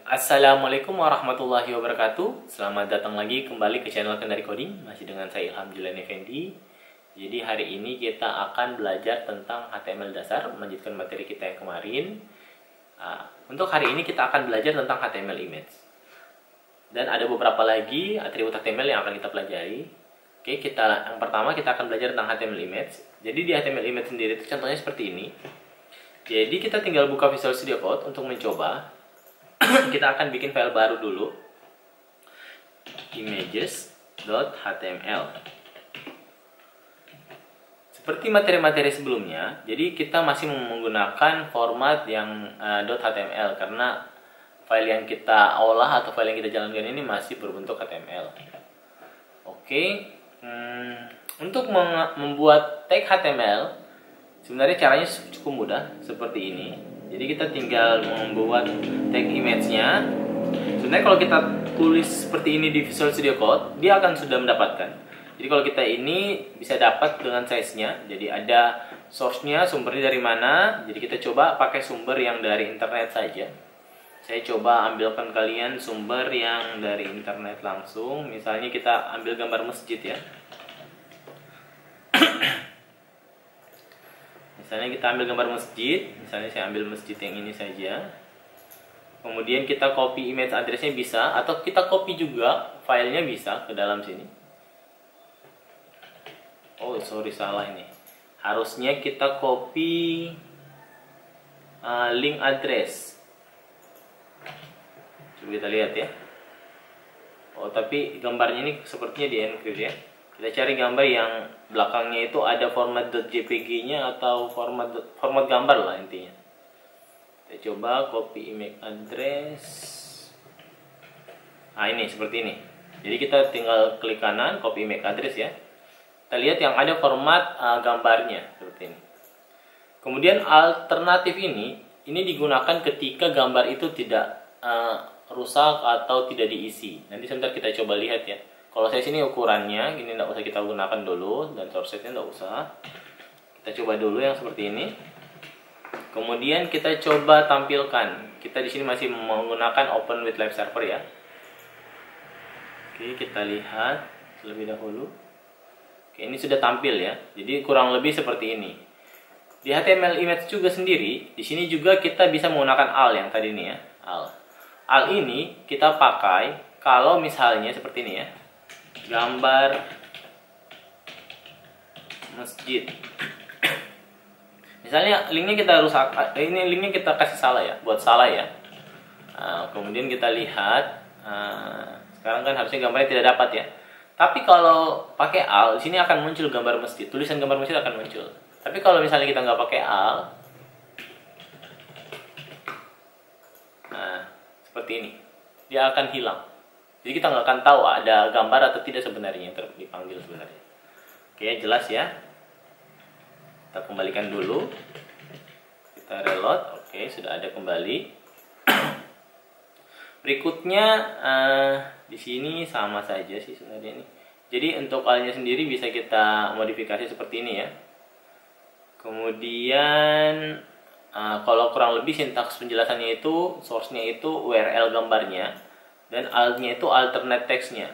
Assalamualaikum warahmatullahi wabarakatuh. Selamat datang lagi kembali ke channel Kendari Coding. Masih dengan saya Ilham Julian Effendi. Jadi hari ini kita akan belajar tentang HTML dasar, melanjutkan materi kita yang kemarin. Untuk hari ini kita akan belajar tentang HTML image. Dan ada beberapa lagi atribut HTML yang akan kita pelajari. Oke, yang pertama kita akan belajar tentang HTML image. Jadi di HTML image sendiri itu contohnya seperti ini. Jadi kita tinggal buka Visual Studio Code untuk mencoba. Kita akan bikin file baru dulu, images.html. Seperti materi-materi sebelumnya, jadi kita masih menggunakan format yang .html karena file yang kita olah atau file yang kita jalankan ini masih berbentuk HTML. Oke, untuk membuat tag HTML sebenarnya caranya cukup mudah seperti ini. Jadi kita tinggal membuat tag image-nya. Sebenarnya kalau kita tulis seperti ini di Visual Studio Code, dia akan sudah mendapatkan. Jadi kalau kita ini bisa dapat dengan size-nya. Jadi ada source-nya, sumbernya dari mana. Jadi kita coba pakai sumber yang dari internet saja. Saya coba ambilkan kalian sumber yang dari internet langsung. Misalnya kita ambil gambar masjid ya. Misalnya kita ambil gambar masjid, misalnya saya ambil masjid yang ini saja. Kemudian kita copy image address-nya bisa, atau kita copy juga filenya bisa ke dalam sini. Oh sorry, salah ini. Harusnya kita copy link address. Coba kita lihat ya. Oh tapi gambarnya ini sepertinya di encrypt ya. Kita cari gambar yang belakangnya itu ada format .jpg-nya atau format gambar lah intinya. Kita coba copy image address. Nah ini seperti ini. Jadi kita tinggal klik kanan, copy image address ya. Kita lihat yang ada format gambarnya seperti ini. Kemudian alternatif ini digunakan ketika gambar itu tidak rusak atau tidak diisi. Nanti sebentar kita coba lihat ya. Kalau saya sini ukurannya, ini tidak usah kita gunakan dulu, dan source-nya tidak usah. Kita coba dulu yang seperti ini. Kemudian kita coba tampilkan. Kita di sini masih menggunakan Open with Live Server ya. Oke, kita lihat terlebih dahulu. Oke, ini sudah tampil ya. Jadi kurang lebih seperti ini. Di HTML image juga sendiri, di sini juga kita bisa menggunakan al yang tadi ini ya, al. Al ini kita pakai kalau misalnya seperti ini ya. Gambar masjid. Misalnya linknya kita rusak, ini linknya kita kasih salah ya, buat salah ya. Kemudian kita lihat, sekarang kan harusnya gambarnya tidak dapat ya. Tapi kalau pakai al, di sini akan muncul gambar masjid, tulisan gambar masjid akan muncul. Tapi kalau misalnya kita nggak pakai al, nah seperti ini, dia akan hilang. Jadi kita nggak akan tahu ada gambar atau tidak sebenarnya yang dipanggil sebenarnya. Oke, jelas ya. Kita kembalikan dulu. Kita reload. Oke, sudah ada kembali. Berikutnya di sini sama saja sih sebenarnya ini. Jadi untuk alnya sendiri bisa kita modifikasi seperti ini ya. Kemudian kalau kurang lebih sintaks penjelasannya itu source-nya itu URL gambarnya. Dan alt-nya itu alternate text-nya.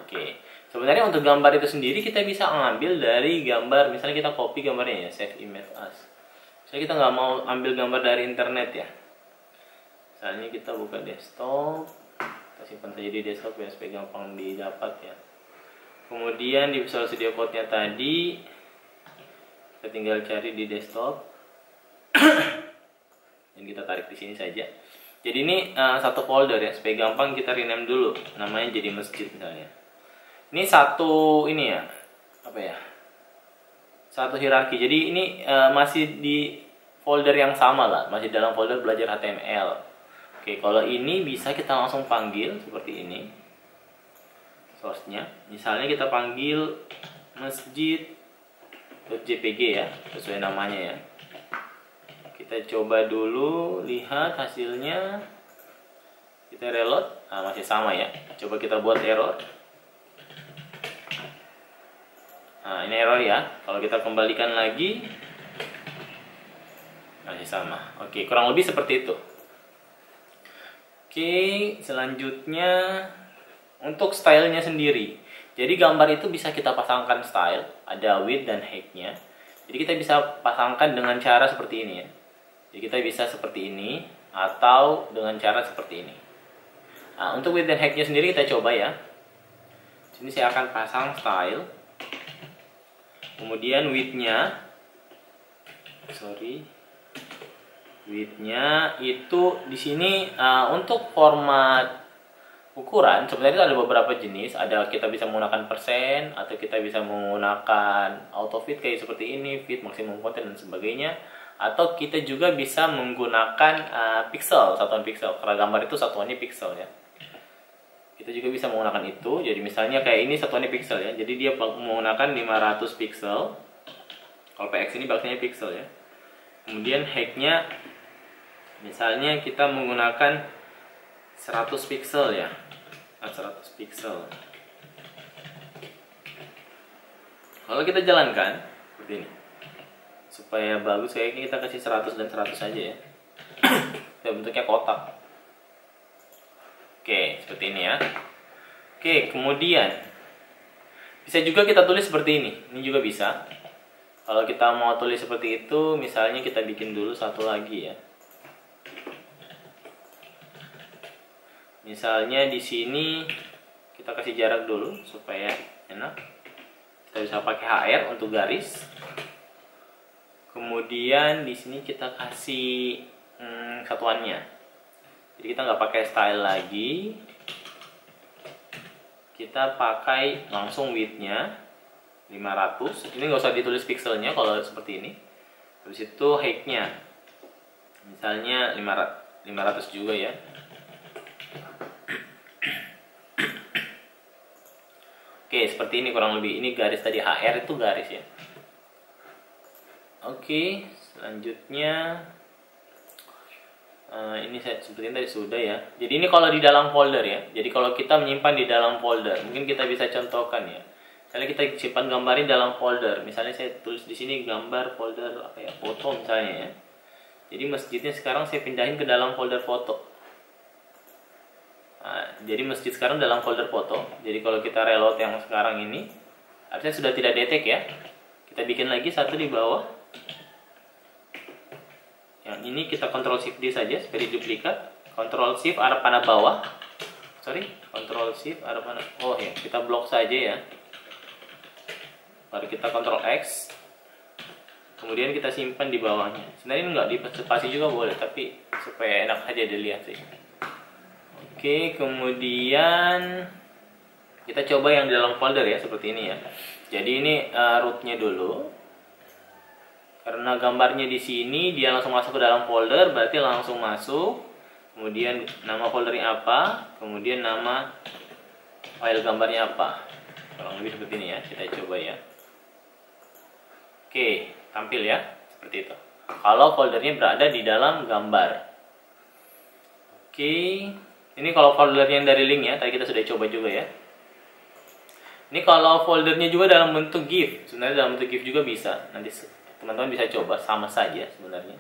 Oke. Sebenarnya untuk gambar itu sendiri kita bisa mengambil dari gambar. Misalnya kita copy gambarnya ya, save image as. Misalnya kita nggak mau ambil gambar dari internet ya. Misalnya kita buka desktop, kita simpan saja di desktop ya supaya gampang didapat ya. Kemudian di Visual Studio Code-nya tadi kita tinggal cari di desktop. Dan kita tarik di sini saja. Jadi ini satu folder ya, supaya gampang kita rename dulu, namanya jadi masjid misalnya. Ini satu ini ya, apa ya? Satu hierarki. Jadi ini masih di folder yang sama lah, masih dalam folder belajar HTML. Oke, kalau ini bisa kita langsung panggil seperti ini. Source-nya, misalnya kita panggil masjid.jpg ya, sesuai namanya ya. Kita coba dulu lihat hasilnya. Kita reload. Nah, masih sama ya. Coba kita buat error. Nah, ini error ya. Kalau kita kembalikan lagi masih sama. Oke, kurang lebih seperti itu. Oke, selanjutnya untuk stylenya sendiri. Jadi gambar itu bisa kita pasangkan style, ada width dan height-nya. Jadi kita bisa pasangkan dengan cara seperti ini ya. Jadi kita bisa seperti ini atau dengan cara seperti ini. Nah, untuk width dan height-nya sendiri kita coba ya. Sini saya akan pasang style. Kemudian width-nya, width-nya itu di sini untuk format ukuran sebenarnya itu ada beberapa jenis. Ada kita bisa menggunakan persen atau kita bisa menggunakan auto fit kayak seperti ini, fit maksimum content dan sebagainya. Atau kita juga bisa menggunakan pixel, satuan pixel. Karena gambar itu satuannya pixel ya. Kita juga bisa menggunakan itu. Jadi misalnya kayak ini satuannya pixel ya. Jadi dia menggunakan 500 pixel. Kalau PX ini baksanya pixel ya. Kemudian height-nya misalnya kita menggunakan 100 pixel ya. 100 pixel. Kalau kita jalankan seperti ini. Supaya bagus kayaknya kita kasih 100 dan 100 saja ya. Ya bentuknya kotak. Oke, seperti ini ya. Oke, kemudian bisa juga kita tulis seperti ini. Ini juga bisa. Kalau kita mau tulis seperti itu, misalnya kita bikin dulu satu lagi ya. Misalnya di sini kita kasih jarak dulu supaya enak. Kita bisa pakai HR untuk garis. Kemudian di sini kita kasih satuannya. Jadi kita nggak pakai style lagi. Kita pakai langsung width-nya 500. Ini nggak usah ditulis pixelnya kalau seperti ini. Habis itu height-nya. Misalnya 500 juga ya. Oke, seperti ini kurang lebih. Ini garis tadi HR itu garis ya. Oke, selanjutnya ini saya seperti tadi sudah ya. Jadi ini kalau di dalam folder ya. Jadi kalau kita menyimpan di dalam folder, mungkin kita bisa contohkan ya. Misalnya kita simpan gambar di dalam folder. Misalnya saya tulis di sini gambar folder apa ya, foto misalnya ya. Jadi masjidnya sekarang saya pindahin ke dalam folder foto. Nah, jadi masjid sekarang dalam folder foto. Jadi kalau kita reload yang sekarang ini, artinya sudah tidak detect ya. Kita bikin lagi satu di bawah. Yang ini kita Ctrl Shift D saja seperti duplikat. Ctrl Shift arah panah bawah. Ctrl Shift arah panah. Oh ya, kita blok saja ya. Baru kita Ctrl X. Kemudian kita simpan di bawahnya. Sebenarnya enggak di spasi juga boleh, tapi supaya enak aja dilihat sih. Oke, kemudian kita coba yang di dalam folder ya, seperti ini ya. Jadi ini rootnya dulu. Karena gambarnya di sini, dia langsung masuk ke dalam folder, berarti langsung masuk. Kemudian nama foldernya apa, kemudian nama file gambarnya apa. Kurang lebih seperti ini ya, kita coba ya. Oke, tampil ya, seperti itu. Kalau foldernya berada di dalam gambar. Oke. Ini kalau foldernya dari link ya, tadi kita sudah coba juga ya. Ini kalau foldernya juga dalam bentuk GIF, sebenarnya dalam bentuk GIF juga bisa. Nanti teman-teman bisa coba, sama saja sebenarnya.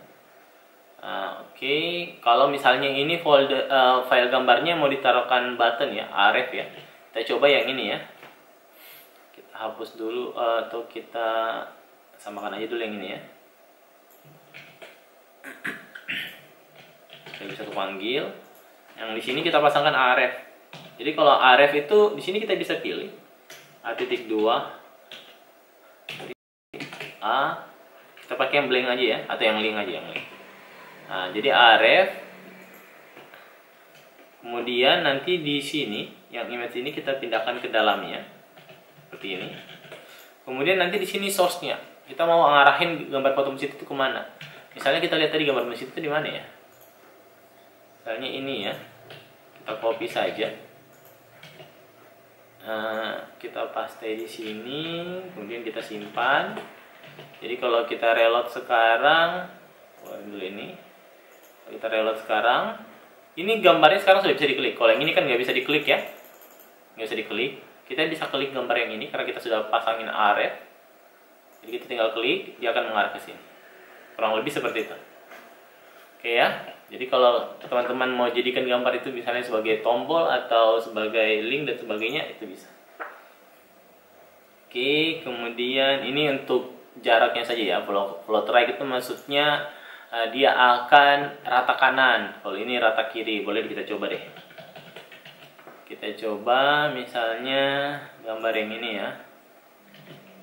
Oke. Kalau misalnya ini folder file gambarnya mau ditaruhkan button ya, ref ya. Kita coba yang ini ya. Kita hapus dulu atau kita samakan aja dulu yang ini ya. Kita bisa panggil. Yang di sini kita pasangkan aref. Jadi kalau aref itu di sini kita bisa pilih A.2 A. Kita pakai yang blank aja ya, atau yang link aja yang link. Nah, jadi aref. Kemudian nanti di sini yang image ini kita pindahkan ke dalamnya seperti ini. Kemudian nanti di sini source-nya. Kita mau ngarahin gambar foto masjid itu kemana? Misalnya kita lihat tadi gambar masjid itu di mana ya? Misalnya ini ya, kita copy saja, kita paste di sini, kemudian kita simpan. Jadi kalau kita reload sekarang, keluarin dulu ini. Kalau kita reload sekarang, ini gambarnya sekarang sudah bisa diklik. Kalau yang ini kan nggak bisa diklik ya, nggak bisa diklik. Kita bisa klik gambar yang ini karena kita sudah pasangin aref. Jadi kita tinggal klik, dia akan mengarah ke sini. Kurang lebih seperti itu. Oke ya. Jadi kalau teman-teman mau jadikan gambar itu misalnya sebagai tombol atau sebagai link dan sebagainya, itu bisa. Oke, kemudian ini untuk jaraknya saja ya. Float right itu maksudnya dia akan rata kanan. Kalau ini rata kiri. Boleh kita coba deh. Kita coba misalnya gambar yang ini ya.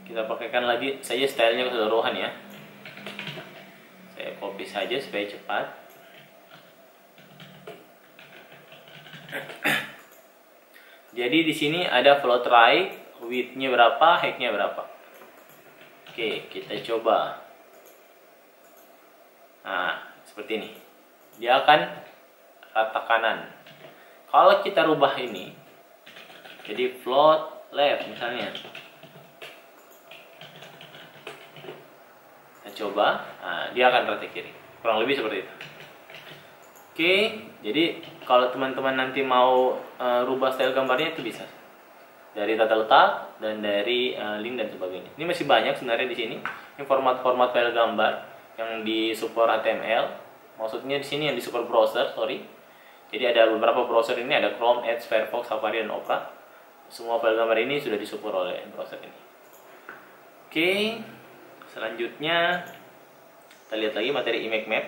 Kita pakaikan lagi saja stylenya keseluruhan ya. Saya copy saja supaya cepat. Jadi di sini ada float right, width-nya berapa, height-nya berapa. Oke, kita coba. Nah, seperti ini. Dia akan rata kanan. Kalau kita rubah ini, jadi float left misalnya. Kita coba, nah, dia akan rata kiri. Kurang lebih seperti itu. Oke, jadi kalau teman-teman nanti mau rubah style gambarnya itu bisa. Dari tata letak dan dari link dan sebagainya. Ini masih banyak sebenarnya di sini. Ini format-format file gambar yang di support HTML. Maksudnya di sini yang di support browser, sorry. Jadi ada beberapa browser ini, ada Chrome, Edge, Firefox, Safari, dan Opera. Semua file gambar ini sudah disupport oleh browser ini. Oke, selanjutnya kita lihat lagi materi image map.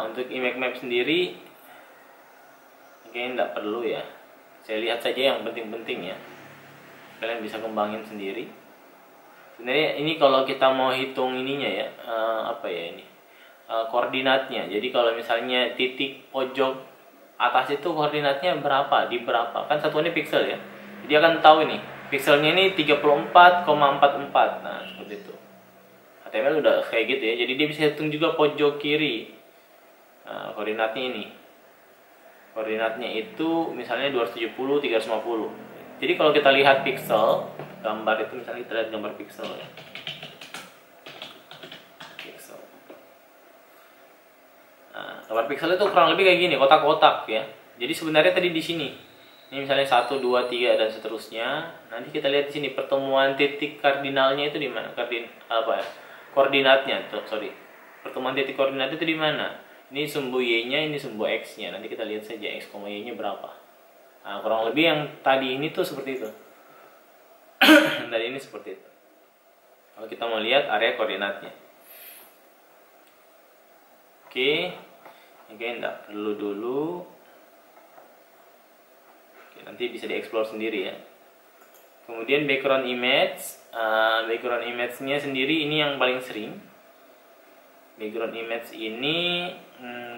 Untuk image map sendiri, kayaknya tidak perlu ya. Saya lihat saja yang penting-penting ya. Kalian bisa kembangin sendiri. Sebenarnya ini kalau kita mau hitung ininya ya, apa ya ini? Koordinatnya. Jadi kalau misalnya titik pojok atas itu koordinatnya berapa, di berapa? Kan satuannya pixel ya. Dia akan tahu ini. Pixelnya ini 34,44. Nah, seperti itu. HTML udah kayak gitu ya. Jadi dia bisa hitung juga pojok kiri. Nah, koordinatnya ini. Koordinatnya itu misalnya 270, 350. Jadi kalau kita lihat pixel, gambar itu misalnya kita lihat gambar pixel ya. Pixel. Nah, gambar pixel itu kurang lebih kayak gini, kotak-kotak ya. Jadi sebenarnya tadi di sini. Ini misalnya 1, 2, 3 dan seterusnya. Nanti kita lihat di sini pertemuan titik kardinalnya itu di mana? Koordinatnya tuh, sorry. Pertemuan titik koordinat itu di mana? Ini sumbu Y-nya, ini sumbu X-nya. Nanti kita lihat saja X, Y-nya berapa. Nah, kurang lebih yang tadi ini tuh seperti itu. Tadi ini seperti itu. Kalau kita mau lihat area koordinatnya. Oke. Oke, enggak perlu dulu. Oke, nanti bisa dieksplor sendiri ya. Kemudian background image. Background image-nya sendiri ini yang paling sering. Background image ini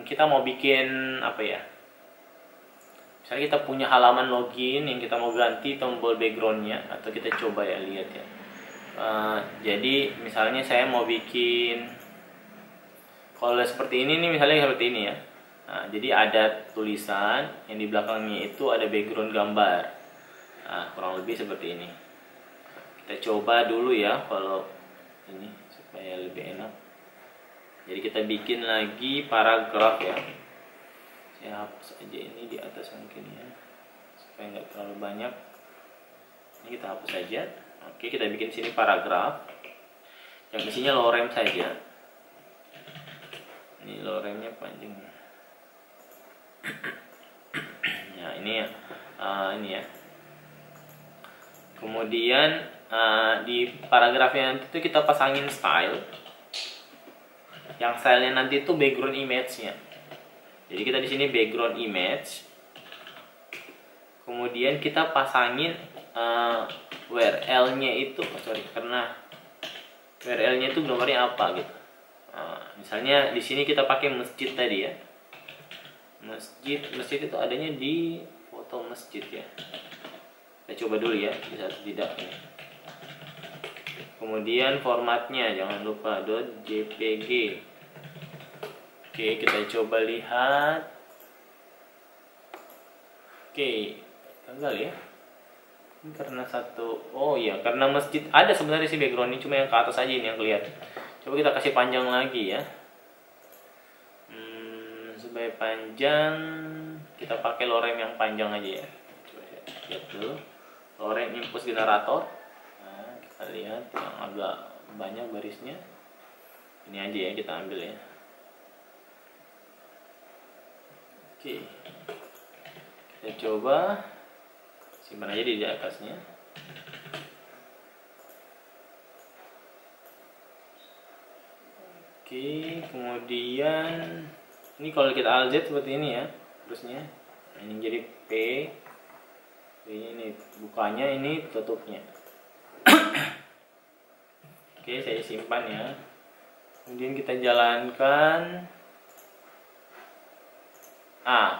kita mau bikin apa ya? Misalnya kita punya halaman login yang kita mau ganti tombol backgroundnya, atau kita coba ya lihat ya. Jadi misalnya saya mau bikin, kalau seperti ini nih, misalnya seperti ini ya. Nah, jadi ada tulisan yang di belakangnya itu ada background gambar. Nah, kurang lebih seperti ini. Kita coba dulu ya kalau ini supaya lebih enak. Jadi kita bikin lagi paragraf ya. Saya hapus aja ini di atas mungkin ya, supaya nggak terlalu banyak. Ini kita hapus saja. Oke, kita bikin sini paragraf yang isinya lorem saja. Ini loremnya panjang. Ya ini ya, ini ya. Kemudian di paragrafnya nanti itu kita pasangin style. Yang stylenya nanti itu background image-nya. Jadi kita di sini background image. Kemudian kita pasangin URL-nya itu, karena URL-nya itu gambarnya apa gitu. Misalnya di sini kita pakai masjid tadi ya. Masjid itu adanya di foto masjid ya. Kita coba dulu ya, bisa tidak ini. Kemudian formatnya jangan lupa .jpg. Oke, kita coba lihat. Oke, gagal ya. Ini karena satu, oh iya, karena masjid ada sebenarnya sih background ini, cuma yang ke atas aja ini yang kelihatan. Coba kita kasih panjang lagi ya. Supaya panjang, kita pakai lorem yang panjang aja ya. Coba lihat dulu. Lorem impulse generator. Nah, kita lihat yang agak banyak barisnya. Ini aja ya kita ambil ya. Oke, kita coba simpan aja di atasnya. Oke, kemudian ini kalau kita Alt Z seperti ini ya, terusnya. Nah, ini jadi P. Ini bukanya, ini tutupnya. Oke, saya simpan ya. Kemudian kita jalankan.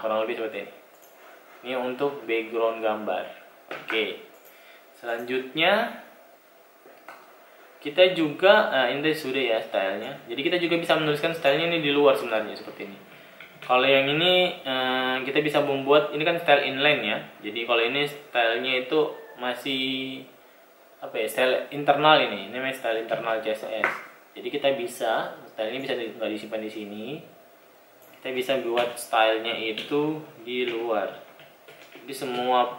Kurang lebih seperti ini. Ini untuk background gambar. Oke. Selanjutnya kita juga ini sudah ya stylenya. Jadi kita juga bisa menuliskan stylenya ini di luar sebenarnya seperti ini. Kalau yang ini kita bisa membuat, ini kan style inline ya. Jadi kalau ini stylenya itu masih apa ya, style internal ini namanya style internal CSS. Jadi kita bisa style ini bisa nggak disimpan di sini. Kita bisa buat stylenya itu di luar. Jadi semua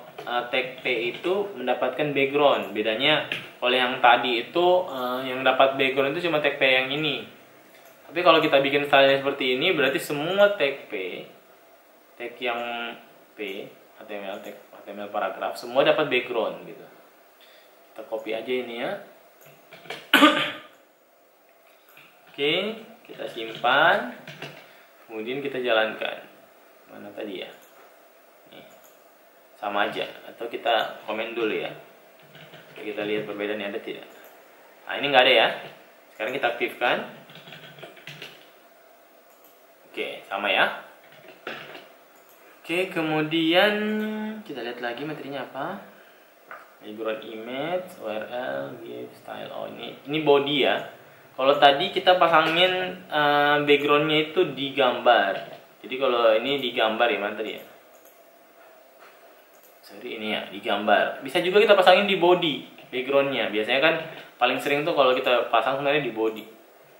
tag P itu mendapatkan background. Bedanya kalau yang tadi itu yang dapat background itu cuma tag P yang ini. Tapi kalau kita bikin stylenya seperti ini, berarti semua tag P, tag yang P, HTML tag, HTML paragraf, semua dapat background gitu. Kita copy aja ini ya. Oke, kita simpan. Kemudian kita jalankan. Mana tadi ya? Nih. Sama aja, atau kita komen dulu ya. Kita lihat perbedaannya ada tidak. Nah, ini nggak ada ya. Sekarang kita aktifkan. Oke, sama ya. Oke, kemudian kita lihat lagi materinya apa. Background image, URL, give, style. Oh, ini body ya. Kalau tadi kita pasangin backgroundnya itu di gambar. Jadi kalau ini di gambar ya, mana tadi ya? Sorry, ini ya, di gambar. Bisa juga kita pasangin di body backgroundnya. Biasanya kan paling sering tuh kalau kita pasang sebenarnya di body,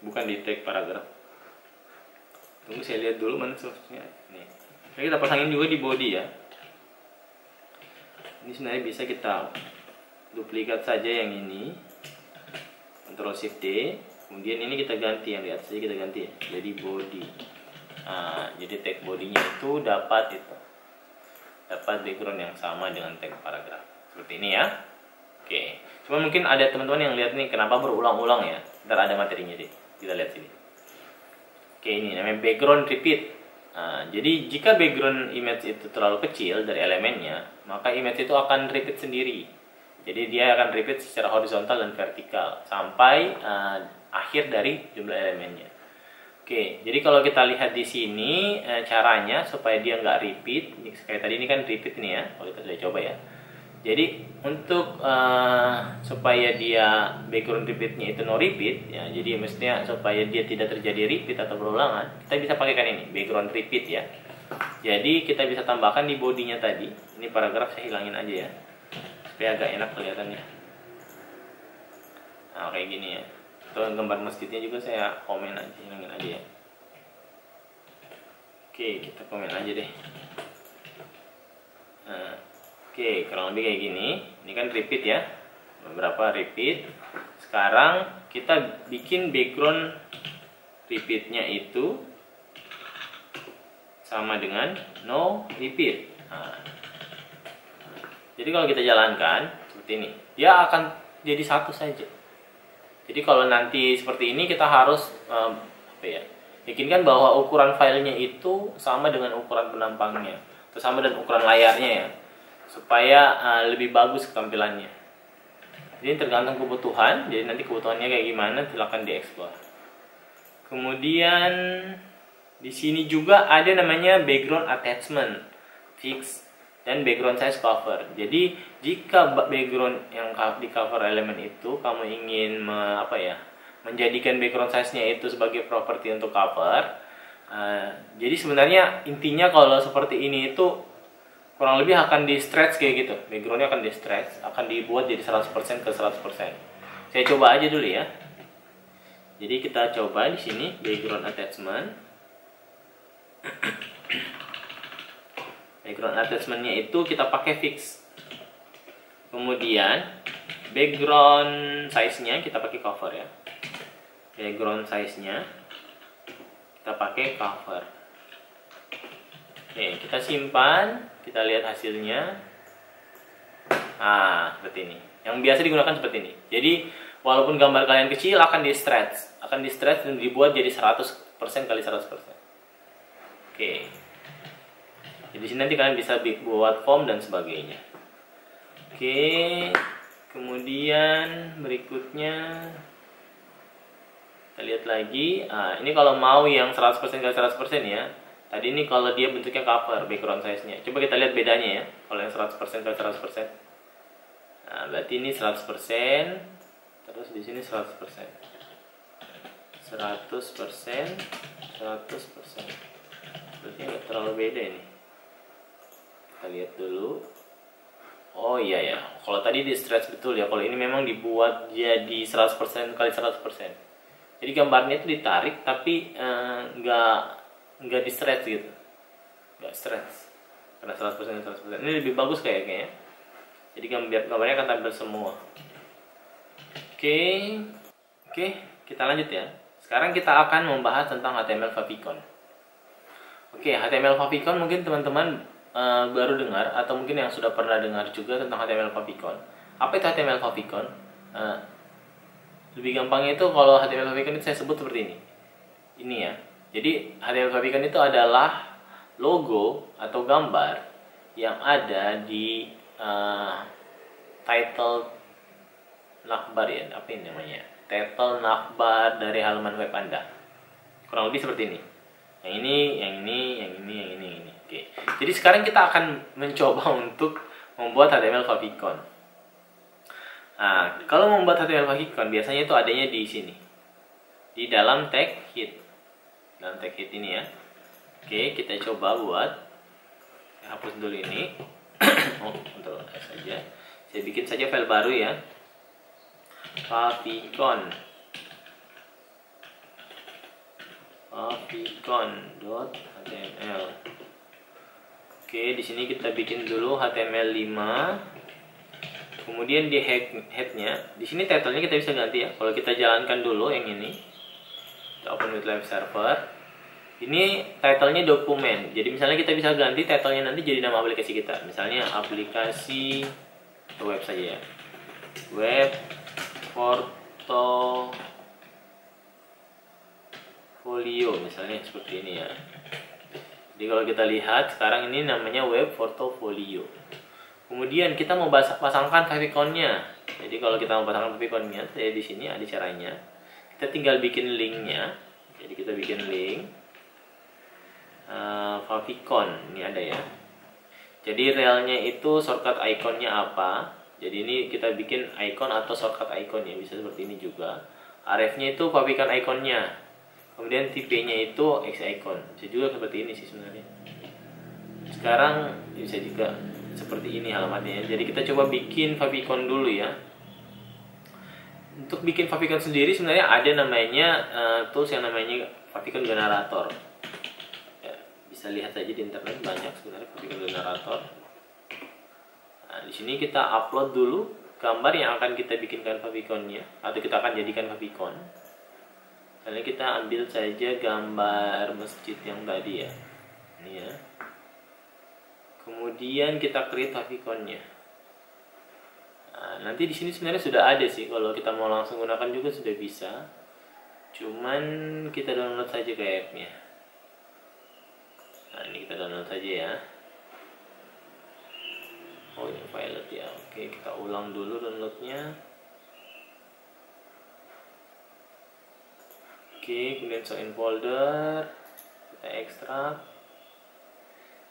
bukan di tag paragraf. Tunggu saya lihat dulu mana source-nya. Nih. Jadi kita pasangin juga di body ya. Ini sebenarnya bisa kita duplikat saja yang ini. Ctrl Shift D. Kemudian ini kita ganti, yang di atas kita ganti ya. Jadi body. Nah, jadi tag bodinya itu dapat background yang sama dengan tag paragraf. Seperti ini ya. Oke. Cuma mungkin ada teman-teman yang lihat nih kenapa berulang-ulang ya. Ntar ada materinya deh. Kita lihat sini. Oke, ini namanya background repeat. Nah, jadi jika background image itu terlalu kecil dari elemennya, maka image itu akan repeat sendiri. Jadi dia akan repeat secara horizontal dan vertikal sampai akhir dari jumlah elemennya. Oke, jadi kalau kita lihat di sini caranya supaya dia nggak repeat, kayak tadi ini kan repeat nih ya. Kalau kita sudah coba ya. Jadi untuk supaya dia background repeatnya itu no repeat ya, jadi mestinya supaya dia tidak terjadi repeat atau berulangan, kita bisa pakaikan ini background repeat ya. Jadi kita bisa tambahkan di bodinya tadi. Ini paragraf saya hilangin aja ya, supaya agak enak kelihatannya. Nah kayak gini ya. Atau gambar masjidnya juga saya komen aja, hilangin aja ya. Oke, kita komen aja deh. Nah. Oke, kurang lebih kayak gini. Ini kan repeat ya. Beberapa repeat. Sekarang kita bikin background repeatnya itu sama dengan no repeat. Nah, jadi kalau kita jalankan seperti ini, dia akan jadi satu saja. Jadi kalau nanti seperti ini kita harus yakinkan bahwa ukuran filenya itu sama dengan ukuran penampangnya, atau sama dengan ukuran layarnya ya, supaya lebih bagus tampilannya. Jadi tergantung kebutuhan. Jadi nanti kebutuhannya kayak gimana silakan dieksplor. Kemudian di sini juga ada namanya background attachment fix dan background size cover. Jadi jika background yang di cover elemen itu kamu ingin menjadikan background size-nya itu sebagai properti untuk cover. Jadi sebenarnya intinya kalau seperti ini itu kurang lebih akan di stretch kayak gitu. Backgroundnya akan di stretch, akan dibuat jadi 100% ke 100%. Saya coba aja dulu ya. Jadi kita coba di sini background attachment. Background attachmentnya itu kita pakai fix. Kemudian background size-nya kita pakai cover ya. Background size-nya kita pakai cover. Oke, kita simpan, kita lihat hasilnya. Nah, seperti ini. Yang biasa digunakan seperti ini. Jadi, walaupun gambar kalian kecil akan di-stretch dan dibuat jadi 100% kali 100%. Oke. Jadi di sini nanti kalian bisa buat form dan sebagainya. Oke. Kemudian berikutnya kita lihat lagi. Nah, ini kalau mau yang 100% kali 100% ya. Tadi ini kalau dia bentuknya cover, background size-nya. Coba kita lihat bedanya ya. Kalau yang 100% kali 100%. Nah, berarti ini 100%. Terus di sini 100%. 100%. Berarti nggak terlalu beda ini. Kita lihat dulu. Oh iya ya. Kalau tadi di stretch betul ya. Kalau ini memang dibuat jadi 100% kali 100%. Jadi gambarnya itu ditarik tapi nggak di stretch gitu, nggak stretch karena 100%. Ini lebih bagus kayaknya ya. Jadi gambarnya akan tampil semua. Oke, kita lanjut ya. Sekarang kita akan membahas tentang HTML favicon. Oke, HTML favicon mungkin teman-teman baru dengar atau mungkin yang sudah pernah dengar juga tentang HTML favicon. Apa itu HTML favicon? Lebih gampangnya itu kalau HTML favicon itu saya sebut seperti ini. Ini ya. Jadi HTML favicon itu adalah logo atau gambar yang ada di title navbar ya, apa ini namanya? Title navbar dari halaman web Anda. Kurang lebih seperti ini. Yang ini. Oke. Jadi sekarang kita akan mencoba untuk membuat HTML favicon. Nah, kalau membuat HTML favicon biasanya itu adanya di sini. Di dalam tag head. Dalam tag head ini ya. Oke, kita coba buat. Saya hapus dulu ini. Ctrl S saja. Saya bikin saja file baru ya. favicon.html. Oke, di sini kita bikin dulu HTML5. Kemudian di headnya, di sini title-nya kita bisa ganti ya. Kalau kita jalankan dulu yang ini, kita open with live server. Ini title-nya dokumen. Jadi misalnya kita bisa ganti title-nya nanti jadi nama aplikasi kita. Misalnya aplikasi atau web saja ya. Web portfolio misalnya seperti ini ya. Jadi kalau kita lihat sekarang ini namanya web portfolio. Kemudian kita mau pasangkan favicon-nya. Jadi kalau kita mau pasangkan favicon-nya, saya di sini ada caranya. Kita tinggal bikin link-nya. Jadi kita bikin link favicon. Ini ada ya. Jadi realnya itu shortcut ikonnya apa? Jadi ini kita bikin icon atau shortcut icon ya, bisa seperti ini juga. Arefnya itu favicon ikonnya. Kemudian tipe-nya itu X icon. Bisa juga seperti ini sih sebenarnya. Sekarang bisa juga seperti ini alamatnya. Jadi kita coba bikin favicon dulu ya. Untuk bikin favicon sendiri sebenarnya ada namanya tools yang namanya favicon generator. Ya, bisa lihat aja di internet banyak sebenarnya favicon generator. Nah, di sini kita upload dulu gambar yang akan kita bikinkan faviconnya atau kita akan jadikan favicon. Misalnya kita ambil saja gambar masjid yang tadi ya. Ini ya. Kemudian kita create favicon-nya. Nah, nanti di sini sebenarnya sudah ada sih. Kalau kita mau langsung gunakan juga sudah bisa. Cuman kita download saja ke app-nya. Nah, ini kita download saja ya. Oh, ini pilot ya. Oke, kita ulang dulu downloadnya. Oke, kemudian show in folder. Kita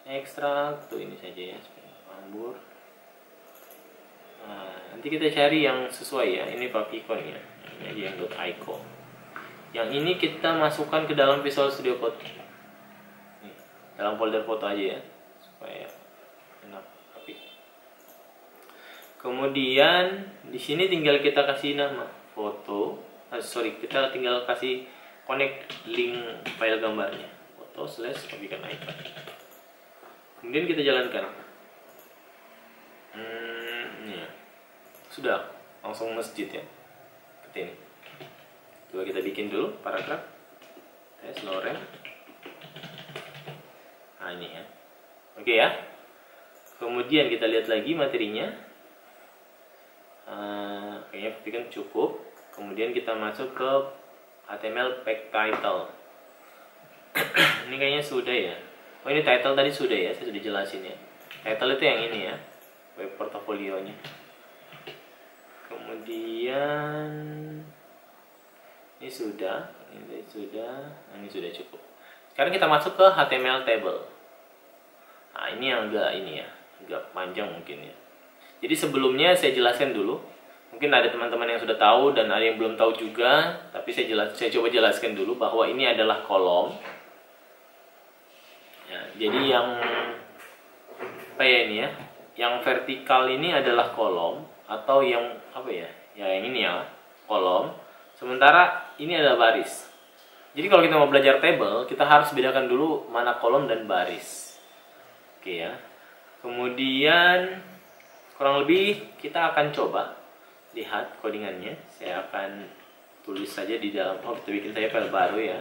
ekstrak tuh ini saja ya, Ambur. Nah, nanti kita cari yang sesuai ya. Ini favicon ya, ini aja yang .ico. Yang ini kita masukkan ke dalam Visual Studio Code. Nih, dalam folder foto aja ya, supaya enak rapi. Kemudian di sini tinggal kita kasih nama foto. Kita tinggal kasih connect link file gambarnya, foto/favicon icon. Kemudian kita jalankan. Ya. Sudah langsung masjid ya, seperti ini. Coba kita bikin dulu paragraf. Tes lorem. Nah ini ya. Oke ya. Kemudian kita lihat lagi materinya. Kayaknya kan cukup. Kemudian kita masuk ke HTML pack title. Ini kayaknya sudah ya. Oh, ini title tadi sudah ya, saya sudah jelasin ya. Title itu yang ini ya, web portofolionya. Kemudian ini sudah, ini sudah cukup. Sekarang kita masuk ke HTML table. Nah, ini yang agak panjang mungkin ya. Jadi sebelumnya saya jelaskan dulu. Mungkin ada teman-teman yang sudah tahu dan ada yang belum tahu juga, tapi saya coba jelaskan dulu bahwa ini adalah kolom. Ya, jadi yang apa ya ini ya? Yang vertikal ini adalah kolom atau yang apa ya? Ya yang ini ya, kolom. Sementara ini adalah baris. Jadi kalau kita mau belajar table, kita harus bedakan dulu mana kolom dan baris. Oke ya. Kemudian kurang lebih kita akan coba lihat codingannya. Saya akan tulis saja di dalam, kita bikin saja file baru ya.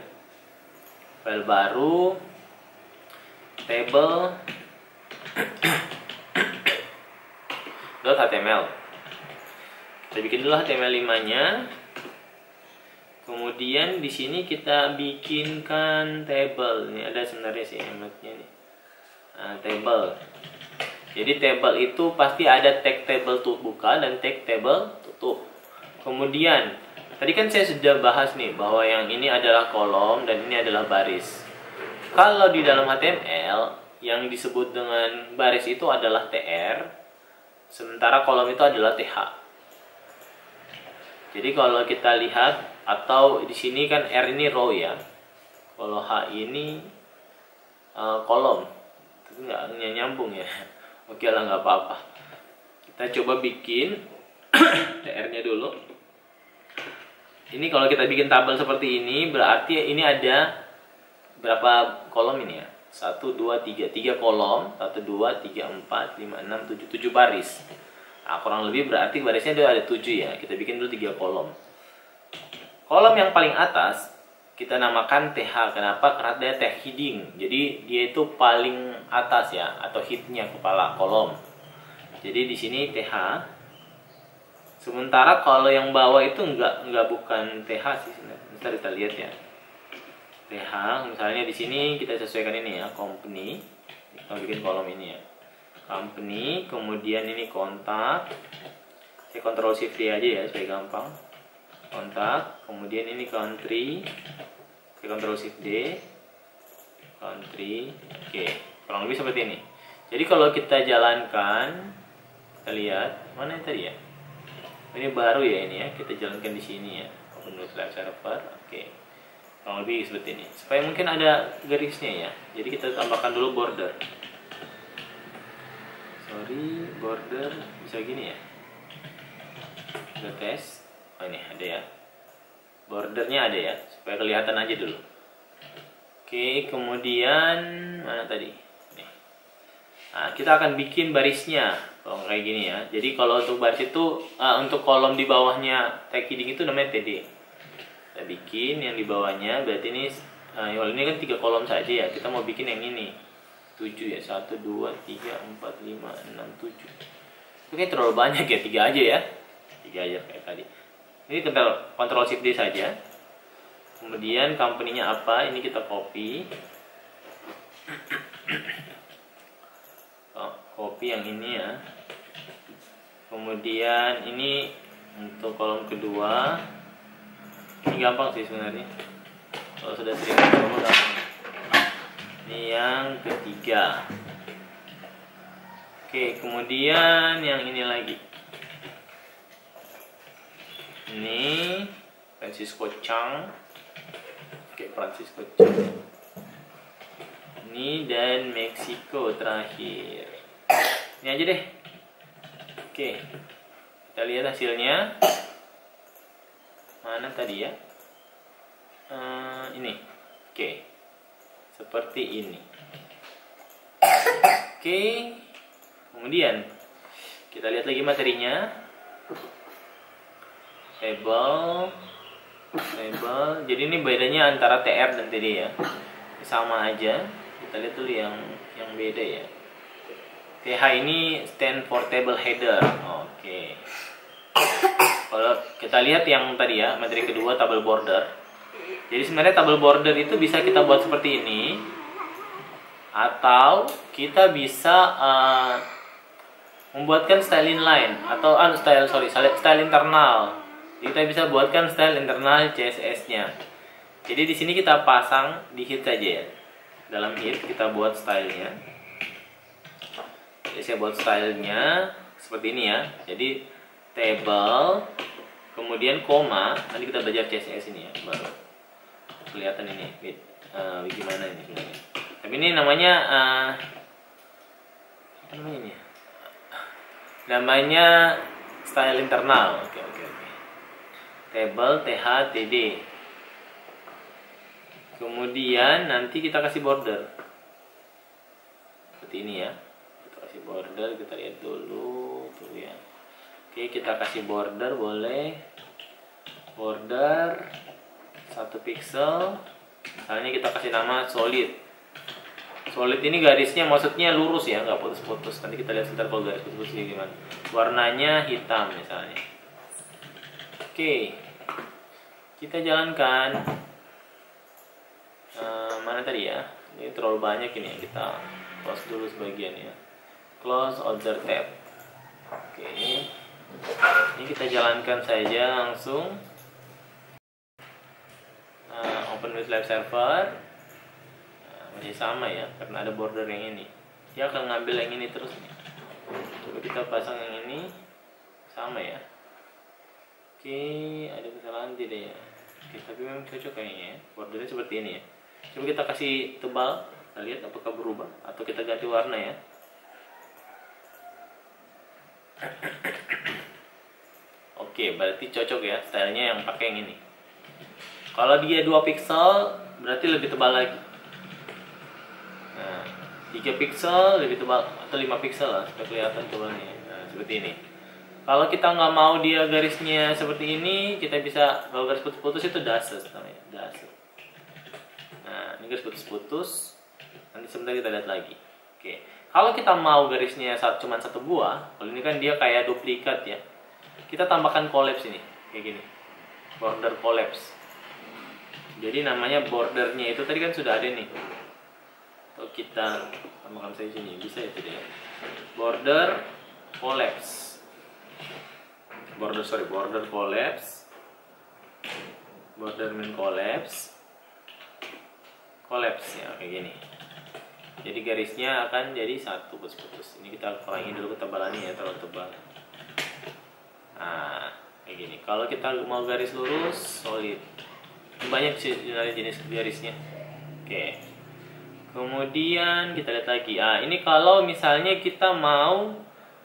File baru table .html. Kita bikin dulu HTML5-nya. Kemudian di sini kita bikinkan table. Ini ada sebenarnya sih hematnya nih. Nah, table. Jadi table itu pasti ada tag table buka dan tag table tutup. Kemudian tadi kan saya sudah bahas nih bahwa yang ini adalah kolom dan ini adalah baris. Kalau di dalam HTML yang disebut dengan baris itu adalah tr, sementara kolom itu adalah th. Jadi kalau kita lihat, atau di sini kan r ini row ya, kalau h ini kolom, itu nggak nyambung ya. Oke lah, nggak apa-apa. Kita coba bikin tr-nya dulu. Ini kalau kita bikin tabel seperti ini, berarti ini ada berapa kolom ini ya? 1, 2, 3 kolom. 1, 2, 3, 4, 5, 6, 7 baris. Nah, kurang lebih berarti barisnya ada 7 ya. Kita bikin dulu 3 kolom. Kolom yang paling atas kita namakan TH. Kenapa? Karena dia tag heading. Jadi dia itu paling atas ya, atau headnya, kepala kolom. Jadi di sini TH. Sementara kalau yang bawah itu enggak bukan TH sih. Bentar kita lihat ya. TH misalnya di sini kita sesuaikan ini ya, company. Kita bikin kolom ini ya. Company, kemudian ini kontak. Saya Ctrl Shift D aja ya supaya gampang. Kontak, kemudian ini country. Saya Ctrl Shift D. Country. Oke, kurang lebih seperti ini. Jadi kalau kita jalankan, kita lihat mana yang tadi ya? Ini baru ya ini ya. Kita jalankan di sini ya. Open with live server. Oke. Kurang lebih seperti ini. Supaya mungkin ada garisnya ya. Jadi kita tambahkan dulu border. Sorry, border bisa gini ya. Kita tes. Oh ini ada ya. Bordernya ada ya. Supaya kelihatan aja dulu. Oke, kemudian mana tadi? Nih. Nah, kita akan bikin barisnya. Kalau kayak gini ya. Jadi kalau untuk baris itu, untuk kolom di bawahnya tag heading itu namanya TD. Kita bikin yang di bawahnya, berarti ini ini kan 3 kolom saja ya. Kita mau bikin yang ini 7 ya, 1, 2, 3, 4, 5, 6, 7. Itu kayak terlalu banyak ya, 3 aja ya. 3 aja kayak tadi. Ini Ctrl Shift D saja. Kemudian company-nya apa, ini kita copy. Copy yang ini ya. Kemudian ini untuk kolom kedua. Ini gampang sih sebenarnya. Kalau sudah sering gampang. Ini yang ketiga. Oke, kemudian yang ini lagi. Ini Francisco Chang. Oke, Francisco Chang. Ini dan Meksiko terakhir. Ini aja deh. Oke, kita lihat hasilnya. Mana tadi ya? Ini. Oke. Seperti ini. Oke. Kemudian kita lihat lagi materinya. Table. Jadi ini bedanya antara TR dan TD ya. Sama aja. Kita lihat dulu yang beda ya. TH ini stand for table header. Oke. Kalau kita lihat yang tadi ya, materi kedua table border. Jadi sebenarnya table border itu bisa kita buat seperti ini, atau kita bisa membuatkan style inline atau style internal. Jadi kita bisa buatkan style internal CSS-nya. Jadi di sini kita pasang di hit saja ya. Dalam hit kita buat stylenya. Jadi saya buat stylenya seperti ini ya. Jadi table, kemudian koma. Nanti kita belajar CSS ini ya, baru kelihatan ini. Gimana ini sebenarnya? Tapi ini namanya apa namanya ini? Namanya style internal. Oke. Table THTD. Kemudian nanti kita kasih border seperti ini ya. Kita kasih border, kita lihat dulu tuh ya. Oke, kita kasih border, boleh border 1 pixel. Misalnya kita kasih nama solid. Solid ini garisnya maksudnya lurus ya, nggak putus-putus. Nanti kita lihat sebentar kalau garis putus-putus gimana. Warnanya hitam misalnya. Oke, kita jalankan. Mana tadi ya? Ini terlalu banyak ini ya. Kita close dulu sebagian ya. Close other tab. Oke, ini kita jalankan saja langsung. Open with live server. Masih sama ya, karena ada border yang ini. Dia akan ngambil yang ini terus nih. Coba kita pasang yang ini. Sama ya. Oke, ada kesalahan tidak ya? Oke, tapi memang cocok kayaknya ya. Bordernya seperti ini ya. Coba kita kasih tebal. Kita lihat apakah berubah. Atau kita ganti warna ya. Oke, berarti cocok ya. Stylenya yang pakai yang ini. Kalau dia 2 pixel, berarti lebih tebal lagi. Nah, 3 pixel lebih tebal, atau 5 pixel lah supaya kelihatan tebalnya. Nah, seperti ini. Kalau kita nggak mau dia garisnya seperti ini, kita bisa, kalau garis putus-putus itu dashes namanya, dashes. Nah, ini garis putus-putus. Nanti sebentar kita lihat lagi. Oke. Kalau kita mau garisnya cuma 1 buah, kalau ini kan dia kayak duplikat ya. Kita tambahkan collapse ini, kayak gini. Border collapse. Jadi namanya bordernya itu tadi kan sudah ada nih. Atau kita tambahkan saja sini, bisa ya tadi ya. Border collapse. Border collapse. Border main collapse. Collapse ya, kayak gini. Jadi garisnya akan jadi 1 putus-putus. Ini kita kurangi dulu ketebalannya ya, terlalu tebal. Nah, kayak gini. Kalau kita mau garis lurus, solid. Banyak sih jenis garisnya. Oke. Kemudian kita lihat lagi. Ini kalau misalnya kita mau,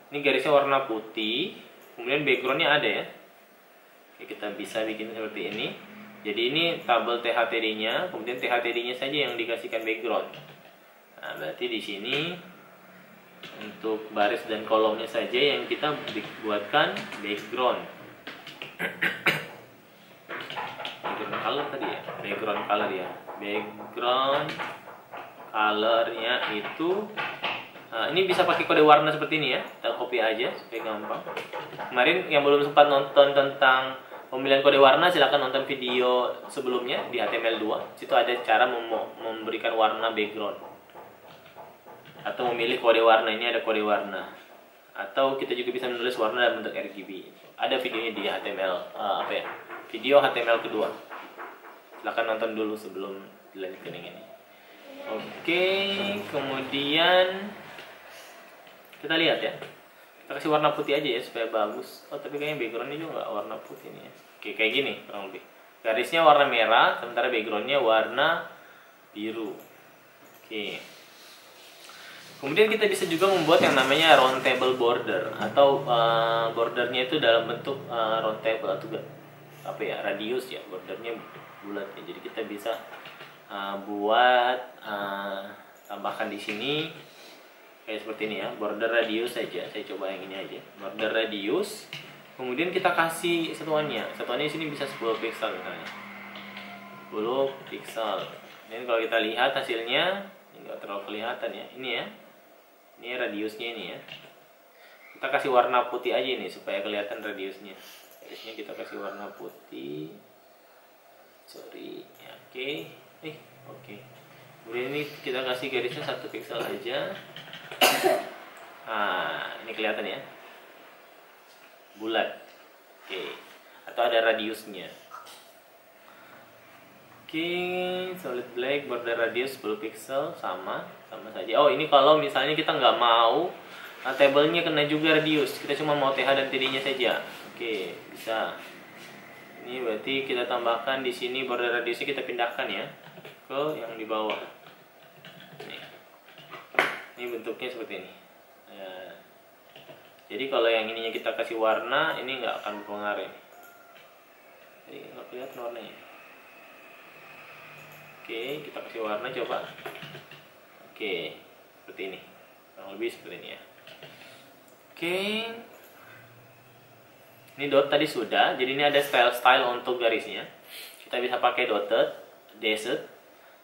ini garisnya warna putih, kemudian backgroundnya ada ya. Oke, kita bisa bikin seperti ini. Jadi ini tabel THTD-nya, kemudian THTD-nya saja yang dikasihkan background. Nah, berarti di sini untuk baris dan kolomnya saja yang kita buatkan background. Background color tadi ya, background color ya. Background colornya itu ini bisa pakai kode warna seperti ini ya. Kita copy aja supaya gampang. Kemarin yang belum sempat nonton tentang pemilihan kode warna, silahkan nonton video sebelumnya di HTML2. Situ ada cara memberikan warna background atau memilih kode warna. Ini ada kode warna. Atau kita juga bisa menulis warna dalam bentuk RGB. Ada videonya di HTML video HTML kedua. Silahkan nonton dulu sebelum dilanjutkan yang ini. Oke, kemudian kita lihat ya. Kita kasih warna putih aja ya supaya bagus. Tapi kayaknya backgroundnya juga nggak warna putih nih ya. Oke, kayak gini kurang lebih. Garisnya warna merah, sementara backgroundnya warna biru. Oke. Kemudian kita bisa juga membuat yang namanya roundtable border, atau bordernya itu dalam bentuk roundtable atau radius ya, bordernya bulat ya. Jadi kita bisa buat tambahkan di sini kayak seperti ini ya, border radius saja. Saya coba yang ini aja, border radius. Kemudian kita kasih satuannya di sini bisa 10 pixel misalnya, 10 pixel. Dan kalau kita lihat hasilnya, ini nggak terlalu kelihatan ya, ini ya. Ini radiusnya ini ya. Kita kasih warna putih aja nih supaya kelihatan radiusnya. Radiusnya kita kasih warna putih. Sorry, ya, oke. Oke. Kemudian ini kita kasih garisnya 1 pixel aja. Nah, ini kelihatan ya. Bulat. Oke. Atau ada radiusnya. Oke, solid black border radius 10 pixel sama saja. Oh, ini kalau misalnya kita nggak mau tabelnya kena juga radius, kita cuma mau TH dan TD-nya saja. Oke, bisa. Ini berarti kita tambahkan di sini border radiusnya, kita pindahkan ya ke yang di bawah. Ini bentuknya seperti ini. Ya. Jadi kalau yang ininya kita kasih warna, ini nggak akan berpengaruh. Jadi nggak kelihatan warnanya. Oke, kita kasih warna coba. Oke, seperti ini. Kurang lebih seperti ini ya. Oke. Ini dot tadi sudah. Jadi ini ada style untuk garisnya. Kita bisa pakai dotted, dashed,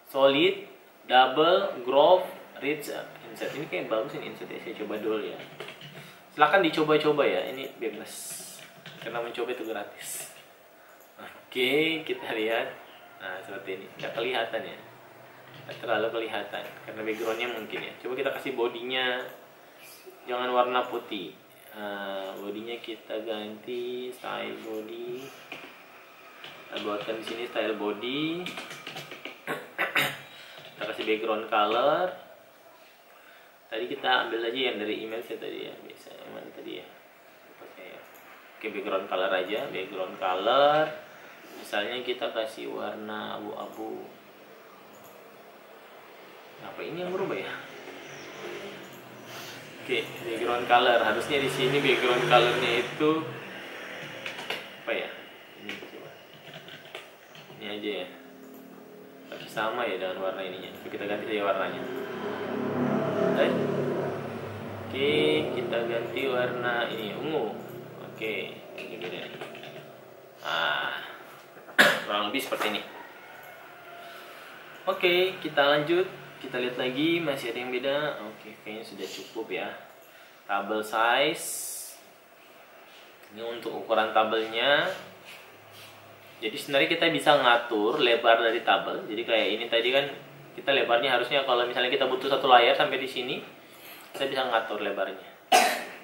solid, double, groove, ridge, insert. Ini kayak bagus ini insert ya. Saya coba dulu ya. Silahkan dicoba-coba ya. Ini bebas. Karena mencoba itu gratis. Oke, kita lihat. Nah, seperti ini. Nggak kelihatan ya. Nggak terlalu kelihatan. Karena backgroundnya mungkin ya. Coba kita kasih bodinya. Jangan warna putih. Bodinya kita ganti style body. Kita buatkan di sini style body. Kita kasih background color. Tadi kita ambil aja yang dari email saya tadi ya. Bisa yang mana tadi ya? Oke, background color aja. Background color. Misalnya kita kasih warna abu-abu. Apa ini yang berubah ya? Oke, background color. Harusnya di sini background colornya itu apa ya? Ini coba. Ini aja ya. Tapi sama ya dengan warna ininya. Kita ganti saja warnanya. Oke, kita ganti warna ini ungu. Oke, ini beda nih. Kurang lebih seperti ini. Oke, kita lanjut. Kita lihat lagi, masih ada yang beda. Oke, kayaknya sudah cukup ya. Tabel size. Ini untuk ukuran tabelnya. Jadi sebenarnya kita bisa ngatur lebar dari tabel. Jadi kayak ini tadi kan kita lebarnya harusnya kalau misalnya kita butuh satu layar sampai di sini, kita bisa ngatur lebarnya.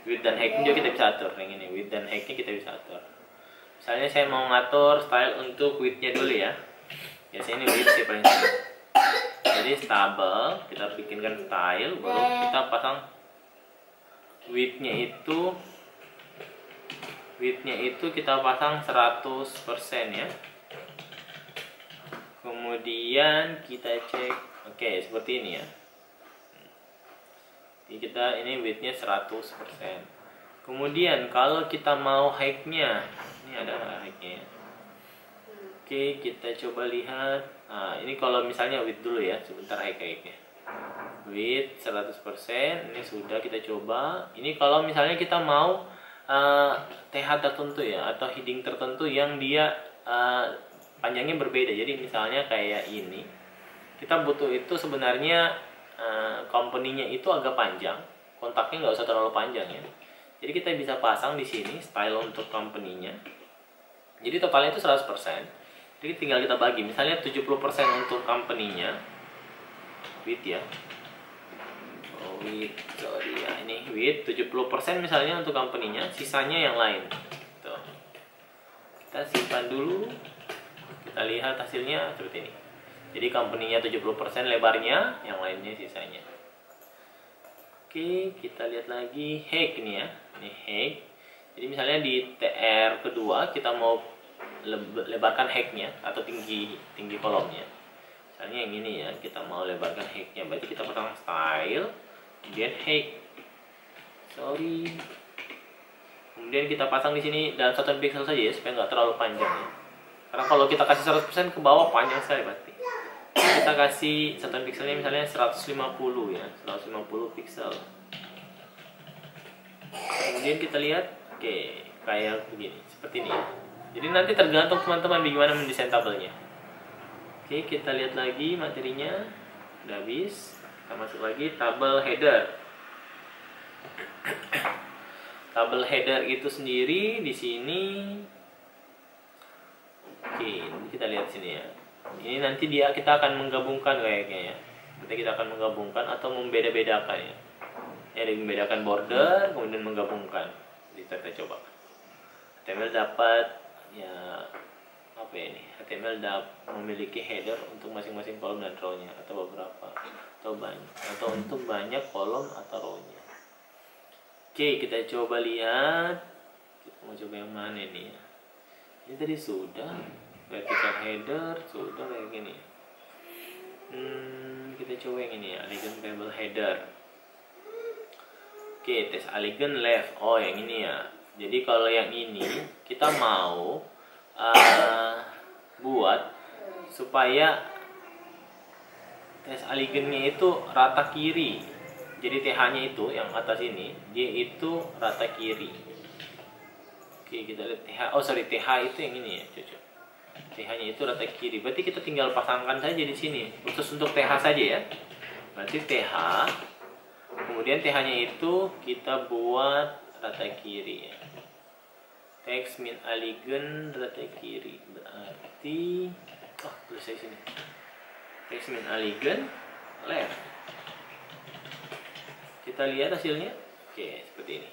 Width dan height juga kita bisa atur. Yang ini width dan height-nya kita bisa atur. Misalnya saya mau ngatur style untuk width-nya dulu ya. Biasanya ini width sih paling sering. Jadi tabel, kita harus bikinkan style, baru kita pasang width-nya itu kita pasang 100% ya. Kemudian kita cek, oke, seperti ini ya. Jadi kita ini width-nya 100%. Kemudian kalau kita mau height-nya, ini ada height-nya ya. Oke, kita coba lihat. Nah, ini kalau misalnya width dulu ya, sebentar height-nya. Width 100%, ini sudah kita coba. Ini kalau misalnya kita mau TH tertentu ya, atau heading tertentu yang dia panjangnya berbeda. Jadi misalnya kayak ini, kita butuh itu sebenarnya company-nya itu agak panjang, kontaknya nggak usah terlalu panjang ya. Jadi kita bisa pasang di sini style untuk company-nya. Jadi totalnya itu 100%. Jadi tinggal kita bagi, misalnya 70% untuk company-nya, width ya. Width, sorry ya, ini width 70% misalnya untuk company-nya, sisanya yang lain. Tuh. Kita simpan dulu. Kita lihat hasilnya seperti ini. Jadi company-nya 70% lebarnya, yang lainnya sisanya. Oke, kita lihat lagi height nih ya. Ini height. Jadi misalnya di TR kedua kita mau lebarkan height-nya atau tinggi kolomnya. Misalnya yang ini ya, kita mau lebarkan height-nya, berarti kita pasang style, kemudian height. Sorry. Kemudian kita pasang di sini dalam 1 pixel saja ya, supaya nggak terlalu panjang ya. Karena kalau kita kasih 100% ke bawah panjang sekali berarti. Kita kasih 1 pixelnya misalnya 150 ya, 150 pixel. Kemudian kita lihat, oke, kayak begini, seperti ini ya. Jadi nanti tergantung teman-teman bagaimana mendesain tabelnya. Oke, kita lihat lagi materinya. Udah habis. Kita masuk lagi tabel header. Tabel header itu sendiri di sini. Oke, ini kita lihat sini ya. Ini nanti kita akan menggabungkan kayaknya ya. Kita akan menggabungkan atau membeda-bedakan ya. Jadi membedakan border kemudian menggabungkan. Kita coba. HTML dapat ya apa ya ini? HTML memiliki header untuk masing-masing kolom dan row-nya atau beberapa atau banyak atau untuk banyak kolom atau row-nya. Oke, kita coba lihat. Kita mau coba yang mana ini ya? Ini tadi sudah vertical header sudah kayak gini. Kita coba yang ini ya, elegant table header. Oke, tes elegant left. Oh, yang ini ya. Jadi kalau yang ini kita mau buat supaya tes elegantnya itu rata kiri. Jadi TH-nya itu yang atas ini, dia itu rata kiri. Oke, kita lihat TH. Oh, sorry, TH itu yang ini ya, cocok. TH-nya itu rata kiri. Berarti kita tinggal pasangkan saja di sini. Khusus untuk TH saja ya. Berarti TH. Kemudian TH-nya itu kita buat rata kiri ya. Text min elegant rata kiri. Berarti tulis saya sini. Text min elegant left. Kita lihat hasilnya. Oke, seperti ini.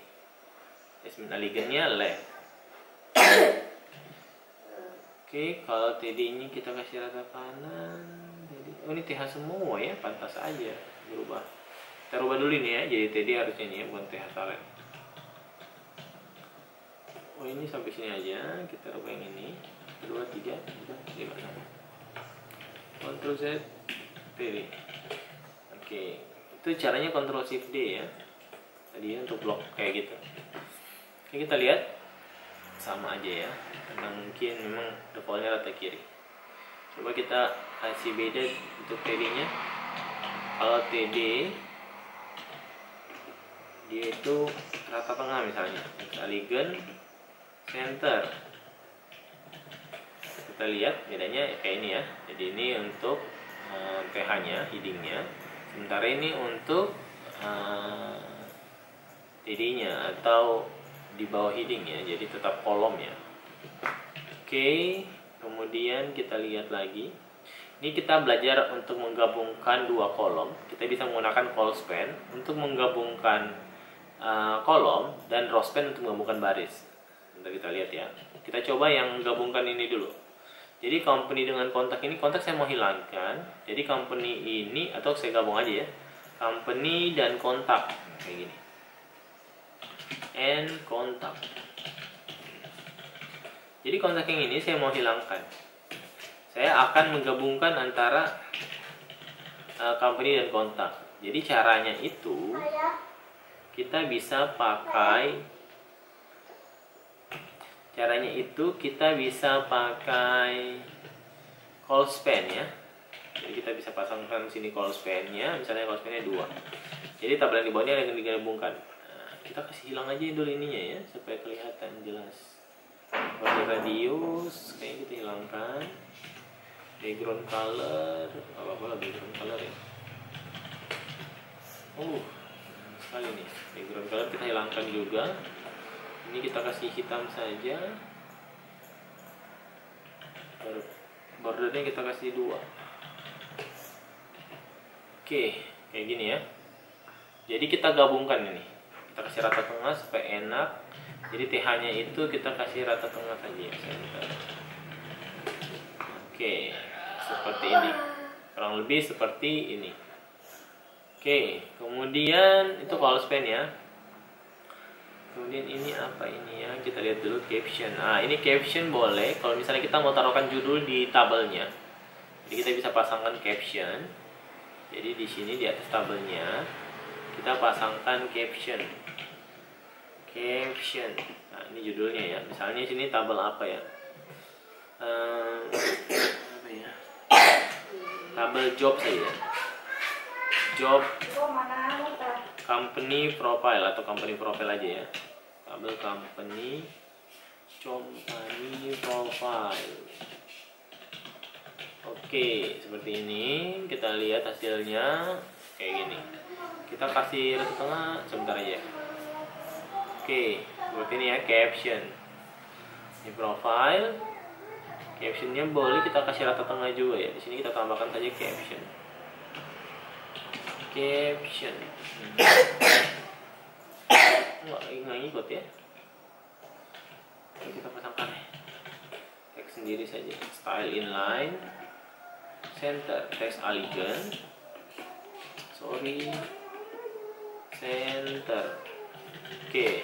Text min elegantnya left. Oke, kalau TD-nya kita kasih rata kanan. Oh, ini TH semua ya, pantas aja berubah. Kita rubah dulu ini ya, jadi TD harusnya ini ya, bukan TH salem. Oh, ini sampai sini aja, kita rubah yang ini. 2, 3, 4, 5, 6. Ctrl Z, TD. Oke, itu caranya Ctrl Shift D ya. Tadi ya, untuk blok kayak gitu. Oke, kita lihat sama aja ya. Karena mungkin memang defaultnya rata kiri. Coba kita kasih beda untuk TD-nya. Kalau TD dia itu rata tengah misalnya, elegant center. Kita lihat bedanya kayak ini ya. Jadi ini untuk TH-nya, heading-nya. Sementara ini untuk TD-nya atau di bawah heading ya. Jadi tetap kolom ya. Oke, kemudian kita lihat lagi. Ini kita belajar untuk menggabungkan dua kolom. Kita bisa menggunakan call span untuk menggabungkan kolom dan row span untuk menggabungkan baris. Nanti kita lihat ya. Kita coba yang gabungkan ini dulu. Jadi company dengan kontak ini, kontak saya mau hilangkan. Jadi company ini atau saya gabung aja ya. Company dan kontak kayak gini. And kontak. Jadi kontak yang ini saya mau hilangkan. Saya akan menggabungkan antara company dan kontak. Jadi caranya itu kita bisa pakai call span ya. Jadi kita bisa pasangkan sini call span-nya, misalnya call span-nya 2. Jadi tabel yang di bawahnya yang digabungkan. Nah, kita kasih hilang aja dulu ininya ya supaya kelihatan jelas. Border radius kayak kita hilangkan. Background color, apa background color ya. Sekali nih. Background color kita hilangkan juga. Ini kita kasih hitam saja. Bordernya kita kasih 2. Oke, kayak gini ya. Jadi kita gabungkan ini. Kita kasih rata tengah supaya enak. Jadi TH-nya itu kita kasih rata tengah saja. Oke, seperti ini. Kurang lebih seperti ini. Oke, kemudian itu call span ya. Kemudian ini apa ini ya? Kita lihat dulu caption. Nah, ini caption boleh kalau misalnya kita mau taruhkan judul di tabelnya. Jadi kita bisa pasangkan caption. Jadi di sini di atas tabelnya kita pasangkan caption. Caption. Nah, ini judulnya ya. Misalnya sini tabel apa ya? Apa ya? Tabel job saja. Job company profile atau company profile aja ya. Tabel company profile. Oke, seperti ini. Kita lihat hasilnya kayak gini. Kita kasih rata tengah sebentar aja. Oke, seperti ini ya caption. Di profile, captionnya boleh kita kasih rata tengah juga ya. Di sini kita tambahkan saja caption. Caption. Nggak ngikut ya. Oke, kita pasangkan teks sendiri saja. Style inline, center, text elegant. Sorry, center. Oke.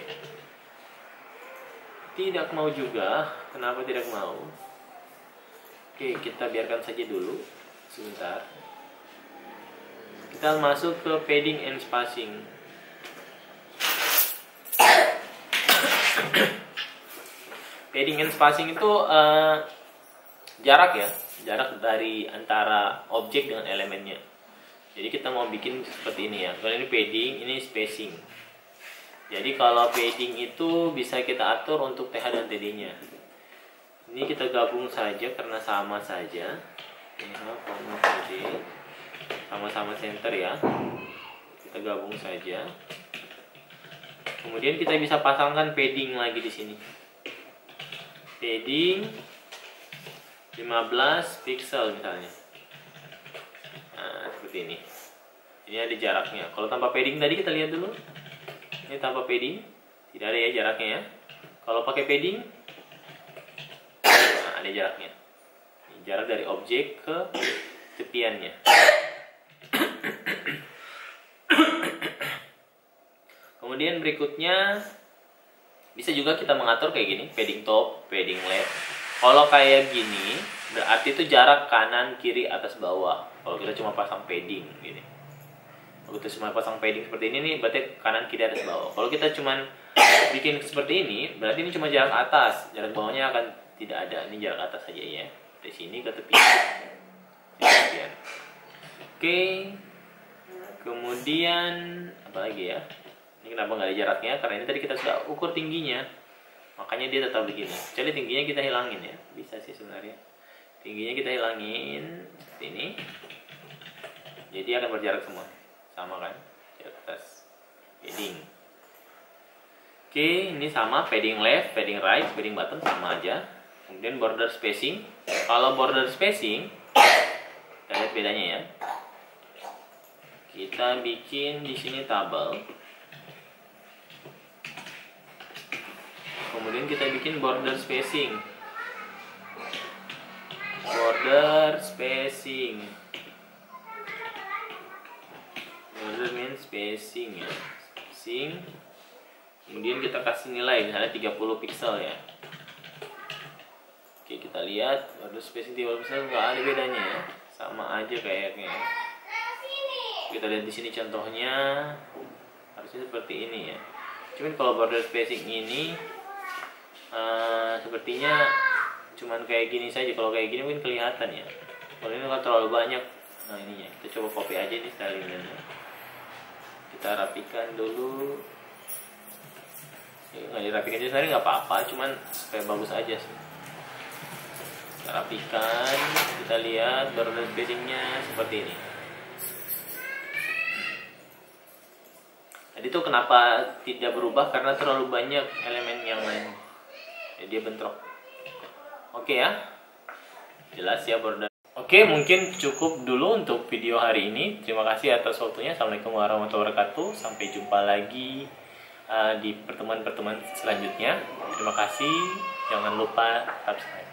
Tidak mau juga. Kenapa tidak mau? Oke, kita biarkan saja dulu sebentar. Kita masuk ke padding and spacing. Padding and spacing itu jarak ya, jarak dari antara objek dengan elemennya. Jadi kita mau bikin seperti ini ya. Kalau ini padding, ini spacing. Jadi kalau padding itu bisa kita atur untuk TH dan TD-nya. Ini kita gabung saja karena sama saja. TH, TD, sama-sama center ya. Kita gabung saja. Kemudian kita bisa pasangkan padding lagi di sini. Padding 15 pixel misalnya. Nah, seperti ini. Ini ada jaraknya. Kalau tanpa padding tadi kita lihat dulu. Ini tanpa padding, tidak ada ya jaraknya ya. Kalau pakai padding, nah, ada jaraknya. Ini jarak dari objek ke tepiannya. Kemudian berikutnya bisa juga kita mengatur kayak gini, padding top, padding left. Kalau kayak gini, berarti itu jarak kanan, kiri, atas, bawah. Kalau kita cuma pasang padding gini. Kalau kita cuma pasang padding seperti ini nih, berarti kanan, kiri, atas, bawah. Kalau kita cuma bikin seperti ini, berarti ini cuma jarak atas. Jarak bawahnya akan tidak ada. Ini jarak atas saja ya. Dari sini ke tepian. Oke. Kemudian apa lagi ya? Ini kenapa nggak ada jaraknya? Karena ini tadi kita sudah ukur tingginya. Makanya dia tetap begini. Jadi tingginya kita hilangin ya. Bisa sih sebenarnya. Tingginya kita hilangin seperti ini. Jadi akan berjarak semua. Sama kan? Jarak atas. Padding. Oke, ini sama padding left, padding right, padding bottom sama aja. Kemudian border spacing. Kalau border spacing, kita lihat bedanya ya. Kita bikin di sini tabel. Kemudian kita bikin border spacing. Border spacing. Border means spacing ya. Spacing. Kemudian kita kasih nilai misalnya 30 pixel ya. Oke, kita lihat border spacing 30 pixel nggak ada bedanya ya. Sama aja kayaknya. Kita lihat di sini contohnya harusnya seperti ini ya. Cuman kalau border spacing ini sepertinya cuman kayak gini saja. Kalau kayak gini mungkin kelihatan ya. Kalau ini kan terlalu banyak. Nah ininya kita coba copy aja nih stylingannya. Kita rapikan dulu. Ya, nggak dirapikan aja sebenarnya nggak apa-apa. Cuman supaya bagus aja sih. Kita rapikan. Kita lihat border spacingnya seperti ini. Jadi itu kenapa tidak berubah karena terlalu banyak elemen yang lain. Jadi dia bentrok. Oke ya. Jelas ya border. Oke, mungkin cukup dulu untuk video hari ini. Terima kasih atas waktunya. Assalamualaikum warahmatullahi wabarakatuh. Sampai jumpa lagi di pertemuan-pertemuan selanjutnya. Terima kasih. Jangan lupa subscribe.